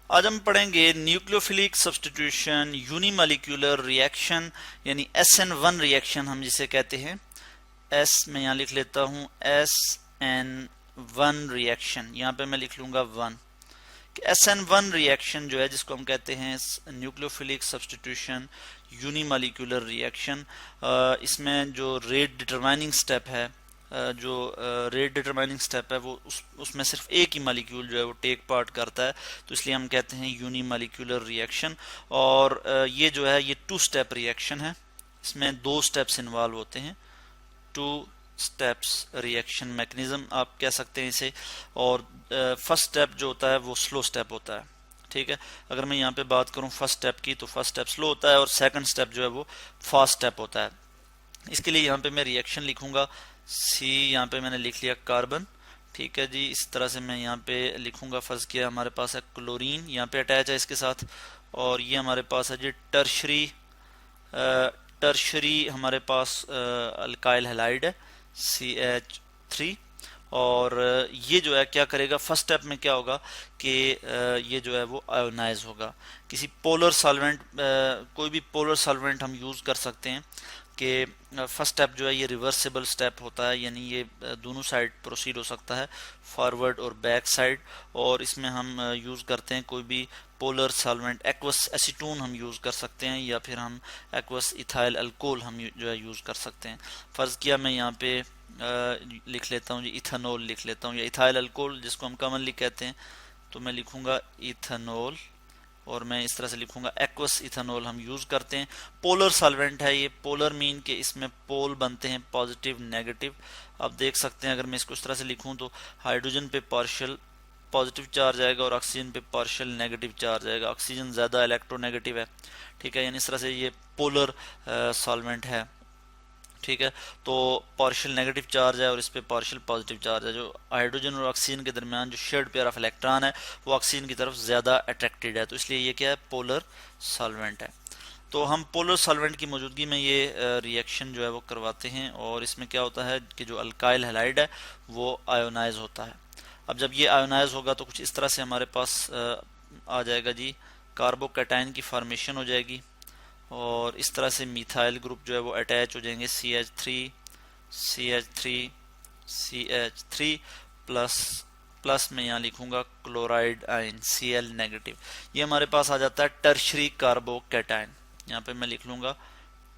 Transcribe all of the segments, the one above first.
आज हम पढ़ेंगे न्यूक्लियोफिलिक सब्स्टिट्यूशन यूनिमॉलिक्यूलर रिएक्शन यानी SN1 रिएक्शन हम जिसे कहते हैं। एस मैं यहाँ लिख लेता हूँ SN1 रिएक्शन, यहाँ पे मैं लिख लूँगा 1। SN1 रिएक्शन जो है जिसको हम कहते हैं न्यूक्लियोफिलिक सब्स्टिट्यूशन यूनिमॉलिक्यूलर रिएक्शन, इसमें जो रेट डिटरमाइनिंग स्टेप है, जो रेट डिटरमाइनिंग स्टेप है वो उसमें सिर्फ एक ही मॉलिक्यूल जो है वो टेक पार्ट करता है, तो इसलिए हम कहते हैं यूनिमॉलिक्यूलर रिएक्शन। और ये जो है ये 2 स्टेप रिएक्शन है, इसमें 2 स्टेप्स इन्वॉल्व होते हैं, 2 स्टेप्स रिएक्शन मैकेनिज्म आप कह सकते हैं इसे। और फर्स्ट स्टेप जो होता है वो स्लो स्टेप होता है, ठीक है। अगर मैं यहाँ पे बात करूँ फर्स्ट स्टेप की, तो फर्स्ट स्टेप स्लो होता है और सेकंड स्टेप जो है वो फास्ट स्टेप होता है। इसके लिए यहाँ पे मैं रिएक्शन लिखूंगा सी, यहाँ पे मैंने लिख लिया कार्बन, ठीक है जी। इस तरह से मैं यहाँ पे लिखूंगा, फर्ज किया हमारे पास है क्लोरीन यहाँ पे अटैच है इसके साथ, और ये हमारे पास है जी टर्शरी हमारे पास अल्काइल हैलाइड है CH3। और ये जो है क्या करेगा, फर्स्ट स्टेप में क्या होगा कि ये जो है वो आयोनाइज होगा किसी पोलर सॉल्वेंट, कोई भी पोलर सॉल्वेंट हम यूज़ कर सकते हैं कि फर्स्ट स्टेप जो है ये रिवर्सिबल स्टेप होता है, यानी ये दोनों साइड प्रोसीड हो सकता है, फॉरवर्ड और बैक साइड। और इसमें हम यूज़ करते हैं कोई भी पोलर सॉल्वेंट, एक्वस एसीटोन हम यूज़ कर सकते हैं, या फिर हम एक्वस इथाइल अल्कोहल हम जो है यूज़ कर सकते हैं। फ़र्ज़ किया मैं यहाँ पे लिख लेता हूँ जी इथेनॉल लिख लेता हूँ, या इथाइल अल्कोहल जिसको हम कॉमनली कहते हैं, तो मैं लिखूँगा इथेनॉल, और मैं इस तरह से लिखूंगा एक्वस इथेनॉल हम यूज करते हैं। पोलर सॉल्वेंट है ये, पोलर मीन के इसमें पोल बनते हैं पॉजिटिव नेगेटिव। आप देख सकते हैं अगर मैं इसको इस तरह से लिखूं तो हाइड्रोजन पे पार्शियल पॉजिटिव चार्ज आएगा और ऑक्सीजन पे पार्शियल नेगेटिव चार्ज आएगा, ऑक्सीजन ज्यादा इलेक्ट्रोनेगेटिव है, ठीक है। यानी इस तरह से ये पोलर सॉल्वेंट है, ठीक है। तो पार्शियल नेगेटिव चार्ज है और इस पे पार्शियल पॉजिटिव चार्ज है। जो हाइड्रोजन और ऑक्सीजन के दरमियान जो शेयर्ड पेयर ऑफ इलेक्ट्रॉन है वो ऑक्सीजन की तरफ ज़्यादा अट्रैक्टेड है, तो इसलिए ये क्या है, पोलर सॉल्वेंट है। तो हम पोलर सॉल्वेंट की मौजूदगी में ये रिएक्शन जो है वो करवाते हैं, और इसमें क्या होता है कि जो अल्काइल हैलाइड है वो आयोनाइज होता है। अब जब ये आयोनाइज होगा तो कुछ इस तरह से हमारे पास आ जाएगा जी, कार्बोकैटायन की फॉर्मेशन हो जाएगी, और इस तरह से मिथाइल ग्रुप जो है वो अटैच हो जाएंगे CH3 प्लस प्लस में यहाँ लिखूंगा क्लोराइड आयन Cl नेगेटिव। ये हमारे पास आ जाता है टर्शरी कार्बोकैटायन, यहाँ पे मैं लिख लूंगा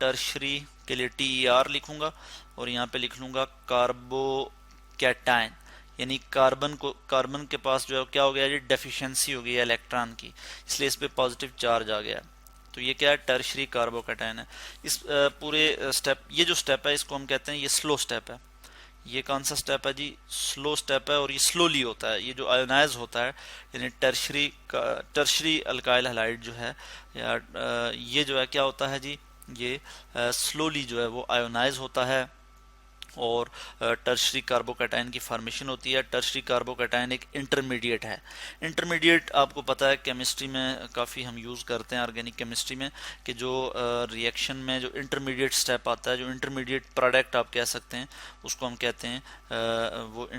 टर्शरी के लिए TER लिखूंगा, और यहाँ पे लिख लूंगा कार्बोकैटायन, यानी कार्बन के पास जो है क्या हो गया जी, डेफिशिएंसी हो गई है इलेक्ट्रॉन की, इसलिए इस पे पॉजिटिव चार्ज आ गया। तो ये क्या है, टर्शरी कार्बोकैटायन है। इस पूरे स्टेप, ये जो स्टेप है इसको हम कहते हैं ये स्लो स्टेप है। ये कौन सा स्टेप है जी, स्लो स्टेप है, और ये स्लोली होता है। ये जो आयोनाइज होता है यानी टर्शरी अल्काइल हैलाइड जो है, या ये जो है क्या होता है जी, ये स्लोली जो है वो आयोनाइज होता है, और टर्शरी कार्बोकैटायन की फॉर्मेशन होती है। टर्शरी कार्बोकैटायन एक इंटरमीडिएट है। इंटरमीडिएट आपको पता है केमिस्ट्री में काफ़ी हम यूज़ करते हैं, ऑर्गेनिक केमिस्ट्री में, कि जो रिएक्शन में जो इंटरमीडिएट स्टेप आता है, जो इंटरमीडिएट प्रोडक्ट आप कह सकते हैं, उसको हम कहते हैं वो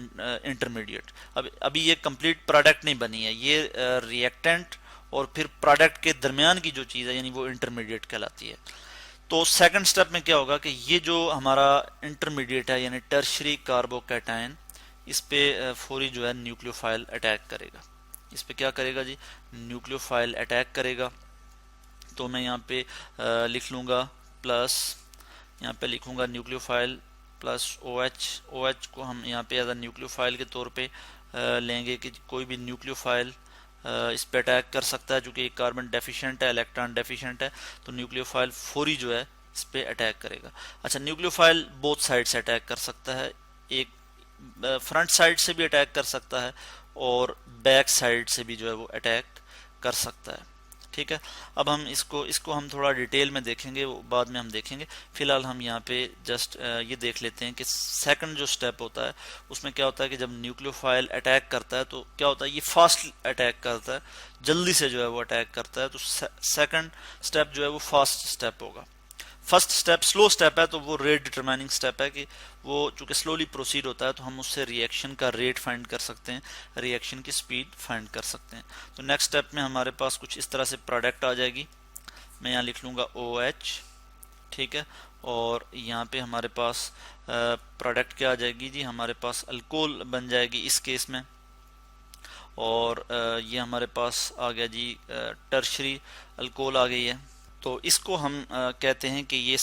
इंटरमीडिएट। अब अभी ये कंप्लीट प्रोडक्ट नहीं बनी है, ये रिएक्टेंट और फिर प्रोडक्ट के दरमियान की जो चीज़ है यानी वो इंटरमीडिएट कहलाती है। तो सेकंड स्टेप में क्या होगा कि ये जो हमारा इंटरमीडिएट है यानी टर्शरी कार्बोकैटायन, इस पे फौरी जो है न्यूक्लियोफाइल अटैक करेगा। इस पे क्या करेगा जी, न्यूक्लियोफाइल अटैक करेगा। तो मैं यहाँ पे लिख लूँगा प्लस, यहाँ पे लिखूँगा न्यूक्लियोफाइल प्लस OH को हम यहाँ पे एज अ न्यूक्लियोफाइल के तौर पे लेंगे कि कोई भी न्यूक्लियोफाइल इस पे अटैक कर सकता है, चूंकि कार्बन डेफिशिएंट है, इलेक्ट्रॉन डेफिशिएंट है, तो न्यूक्लियोफाइल फौरी जो है इस पे अटैक करेगा। अच्छा, न्यूक्लियोफाइल बोथ साइड से अटैक कर सकता है, एक फ्रंट साइड से भी अटैक कर सकता है और बैक साइड से भी जो है वो अटैक कर सकता है, ठीक है। अब हम इसको हम थोड़ा डिटेल में देखेंगे, वो बाद में हम देखेंगे। फिलहाल हम यहाँ पे जस्ट ये देख लेते हैं कि सेकंड जो स्टेप होता है उसमें क्या होता है कि जब न्यूक्लियोफाइल अटैक करता है तो क्या होता है, ये फास्ट अटैक करता है, जल्दी से जो है वो अटैक करता है। तो सेकंड स्टेप जो है वो फास्ट स्टेप होगा। फर्स्ट स्टेप स्लो स्टेप है, तो वो रेट डिटरमाइनिंग स्टेप है कि वो चूंकि स्लोली प्रोसीड होता है तो हम उससे रिएक्शन का रेट फाइंड कर सकते हैं, रिएक्शन की स्पीड फाइंड कर सकते हैं। तो नेक्स्ट स्टेप में हमारे पास कुछ इस तरह से प्रोडक्ट आ जाएगी। मैं यहाँ लिख लूँगा OH, ठीक है, और यहाँ पे हमारे पास प्रोडक्ट क्या आ जाएगी जी, हमारे पास अल्कोहल बन जाएगी इस केस में। और ये हमारे पास आ गया जी टर्शरी अल्कोहल आ गई है। तो इसको हम कहते हैं कि ये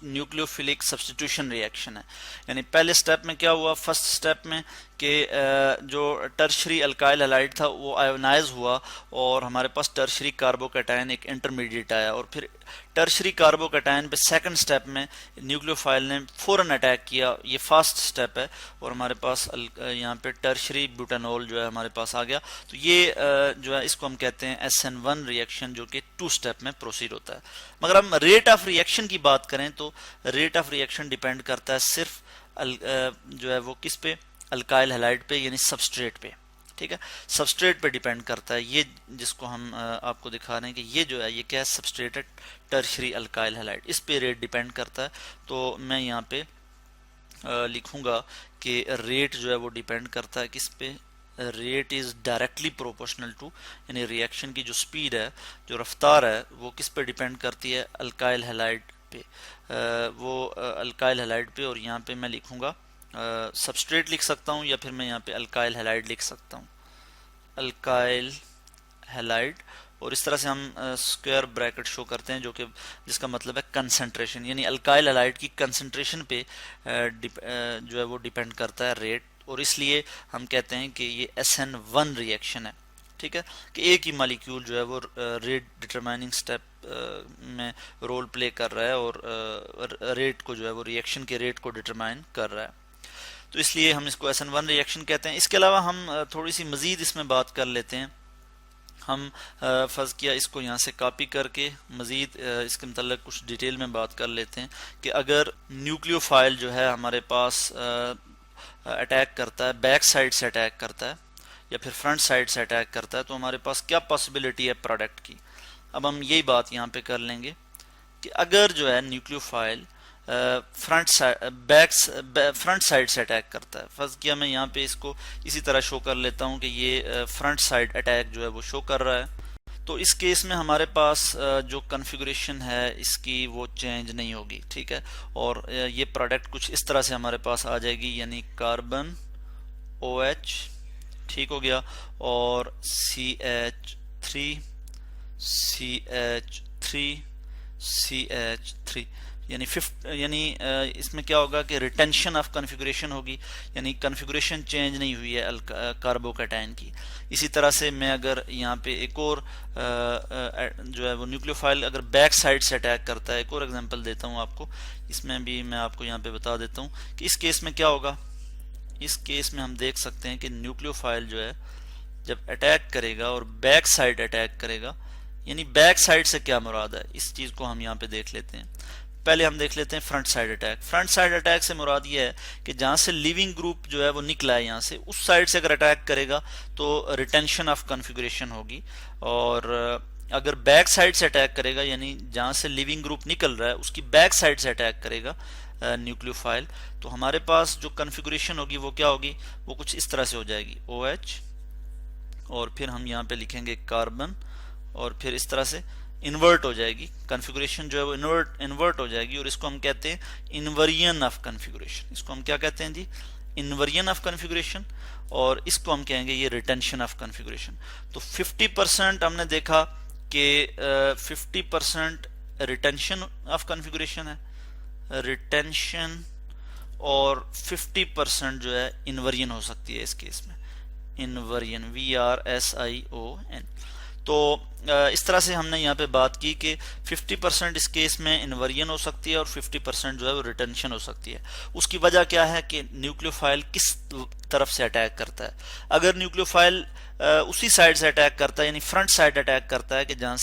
न्यूक्लियोफिलिक सब्स्टिट्यूशन रिएक्शन है। यानी पहले स्टेप में क्या हुआ, फर्स्ट स्टेप में कि जो टर्शरी अल्काइल हैलाइड था वो आयोनाइज हुआ और हमारे पास टर्शरी कार्बोकैटायन एक इंटरमीडिएट आया, और फिर टर्शरी कार्बोकैटायन पे सेकंड स्टेप में न्यूक्लियोफाइल ने फौरन अटैक किया, ये फास्ट स्टेप है, और हमारे पास यहाँ पे टर्शरी ब्यूटानॉल जो है हमारे पास आ गया। तो ये जो है इसको हम कहते हैं SN1 रिएक्शन, जो कि 2 स्टेप में प्रोसीड होता है। मगर हम रेट ऑफ रिएक्शन की बात करें तो रेट ऑफ रिएक्शन डिपेंड करता है सिर्फ जो है वो किस पे, अल्काइल हैलाइड पे, यानी सबस्ट्रेट पे, ठीक है, सबस्ट्रेट पे डिपेंड करता है। ये जिसको हम आपको दिखा रहे हैं कि ये जो है ये क्या है, सबस्ट्रेट है टर्शरी अल्काइल हैलाइड, इस पे रेट डिपेंड करता है। तो मैं यहाँ पे लिखूंगा कि रेट जो है वो डिपेंड करता है किस पे, rate is directly proportional to, यानी रिएक्शन की जो स्पीड है, जो रफ्तार है, वो किस पे डिपेंड करती है, अल्काइल हैलाइड पे, वो अल्काइल हैलाइड पे। और यहाँ पे मैं लिखूंगा सबस्ट्रेट लिख सकता हूँ, या फिर मैं यहाँ पे अल्काइल हैलाइड लिख सकता हूँ, अल्काइल हैलाइड। और इस तरह से हम स्क्वायर ब्रैकेट शो करते हैं, जो कि जिसका मतलब है कंसंट्रेशन, यानी अल्काइल हैलाइड की कंसंट्रेशन पे जो है वो डिपेंड करता है रेट, और इसलिए हम कहते हैं कि ये SN1 रिएक्शन है, ठीक है, कि एक ही मॉलिक्यूल जो है वो रेट डिटरमाइनिंग स्टेप में रोल प्ले कर रहा है और रेट को जो है वो रिएक्शन के रेट को डिटरमाइन कर रहा है। तो इसलिए हम इसको SN1 रिएक्शन कहते हैं। इसके अलावा हम थोड़ी सी मजीद इसमें बात कर लेते हैं। हम फर्ज किया इसको यहाँ से कॉपी करके मजीद इसके मतलब कुछ डिटेल में बात कर लेते हैं कि अगर न्यूक्लियोफाइल जो है हमारे पास अटैक करता है, बैक साइड से अटैक करता है या फिर फ्रंट साइड से अटैक करता है, तो हमारे पास क्या पॉसिबिलिटी है प्रोडक्ट की। अब हम यही बात यहाँ पे कर लेंगे कि अगर जो है न्यूक्लियोफाइल फ्रंट साइड से अटैक करता है, फर्स्ट किया मैं यहाँ पे इसको इसी तरह शो कर लेता हूँ कि ये फ्रंट साइड अटैक जो है वो शो कर रहा है, तो इस केस में हमारे पास जो कॉन्फ़िगरेशन है इसकी वो चेंज नहीं होगी, ठीक है, और ये प्रोडक्ट कुछ इस तरह से हमारे पास आ जाएगी, यानी कार्बन OH, ठीक हो गया, और CH3 CH3 यानी इसमें क्या होगा कि रिटेंशन ऑफ कॉन्फ़िगरेशन होगी, यानी कॉन्फ़िगरेशन चेंज नहीं हुई है कार्बोकैटायन की। इसी तरह से मैं अगर यहाँ पे एक और जो है वो न्यूक्लियोफाइल अगर बैक साइड से अटैक करता है, एक और एग्जांपल देता हूँ आपको, इसमें भी मैं आपको यहाँ पे बता देता हूँ कि इस केस में क्या होगा। इस केस में हम देख सकते हैं कि न्यूक्लियोफाइल जो है जब अटैक करेगा और बैक साइड अटैक करेगा, यानी बैक साइड से क्या मुराद है, इस चीज को हम यहाँ पे देख लेते हैं। पहले हम देख लेते हैं front side attack. Front side attack से मुराद ये है कि जहां से लिविंग ग्रुप जो है वो निकला है यहाँ से, उस साइड से अगर अटैक करेगा तो रिटेंशन ऑफ कॉन्फ़िगरेशन होगी, और अगर बैक साइड से अटैक करेगा, यानी जहां से लिविंग ग्रुप निकल रहा है उसकी बैक साइड से अटैक करेगा न्यूक्लियोफाइल, तो हमारे पास जो कॉन्फ़िगरेशन होगी वो क्या होगी, वो कुछ इस तरह से हो जाएगी, OH, और फिर हम यहाँ पे लिखेंगे कार्बन, और फिर इस तरह से इन्वर्ट हो जाएगी कॉन्फ़िगरेशन जो है वो इन्वर्ट हो जाएगी, और इसको हम कहते हैं इन्वर्जन ऑफ कॉन्फ़िगरेशन। इसको हम क्या कहते हैं जी, इन्वर्जन ऑफ कॉन्फ़िगरेशन, और इसको हम कहेंगे ये रिटेंशन ऑफ कॉन्फ़िगरेशन। तो 50% हमने देखा कि 50% रिटेंशन ऑफ कॉन्फ़िगरेशन है, रिटेंशन, और 50% जो है इन्वर्जन हो सकती है इस केस में, इन्वर्जन, VRSION। तो इस तरह से हमने यहाँ पे बात की कि 50% इस केस में इन्वर्जन हो सकती है और 50% जो है वो रिटेंशन हो सकती है। उसकी वजह क्या है कि न्यूक्लियोफाइल किस तरफ से अटैक करता है। अगर न्यूक्लियोफाइल उसी साइड से अटैक करता है, यानी फ्रंट साइड अटैक करता है कि जहाँ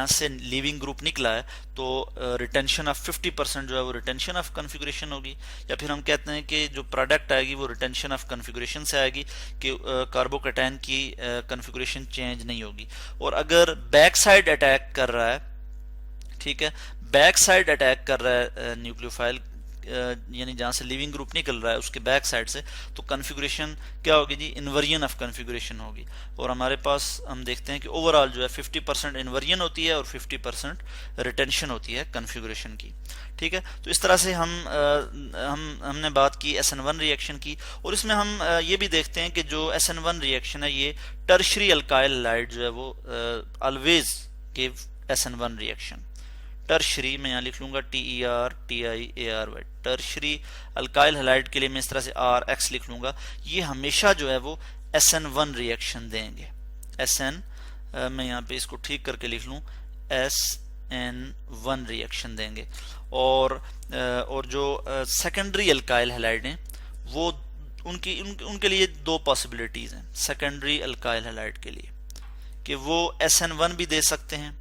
से लिविंग ग्रुप निकला है, तो रिटेंशन ऑफ 50% जो है वो रिटेंशन ऑफ कॉन्फ़िगरेशन होगी, या फिर हम कहते हैं कि जो प्रोडक्ट आएगी वो रिटेंशन ऑफ कॉन्फ़िगरेशन से आएगी कि कार्बोकैटायन की कॉन्फ़िगरेशन चेंज नहीं होगी। और अगर बैक साइड अटैक कर रहा है, ठीक है, बैक साइड अटैक कर रहा है न्यूक्लियोफाइल, यानी जहां से लिविंग ग्रुप निकल रहा है उसके बैक साइड से, तो कन्फिगुरेशन क्या होगी जी, इन्वर्जन ऑफ कन्फिगुरेशन होगी। और हमारे पास हम देखते हैं कि ओवरऑल जो है 50% इन्वर्जन होती है और 50% रिटेंशन होती है कन्फिगुरेशन की। ठीक है, तो इस तरह से हमने बात की SN1 रिएक्शन की। और इसमें हम ये भी देखते हैं कि जो SN1 रिएक्शन है ये टर्शरी अल्काइल हैलाइड जो है वो always give SN1 reaction. Tertiary मैं यहाँ लिख लूंगा TERTIARY, टर्शरी अल्काइल हैलाइड के लिए मैं इस तरह से RX लिख लूंगा। ये हमेशा जो है वो SN1 रिएक्शन देंगे। SN मैं यहाँ पे इसको ठीक करके लिख लूँ, SN1 रिएक्शन देंगे। और जो सेकेंडरी अल्काइल हैलाइड हैं वो उनके लिए दो पॉसिबिलिटीज हैं सेकेंडरी अल्काइल हैलाइड के लिए, कि वो SN1 भी दे सकते हैं,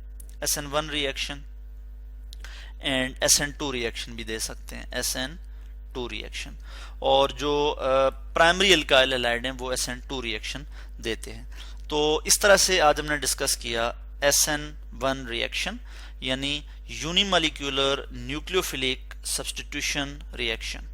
SN1 reaction, and SN2 reaction भी दे सकते हैं, SN2 रिएक्शन। और जो प्राइमरी अल्काइल हैलाइड हैं वो SN2 रिएक्शन देते हैं। तो इस तरह से आज हमने डिस्कस किया SN1 रिएक्शन, यानी यूनिमॉलिक्यूलर न्यूक्लियोफिलिक सब्स्टिट्यूशन रिएक्शन।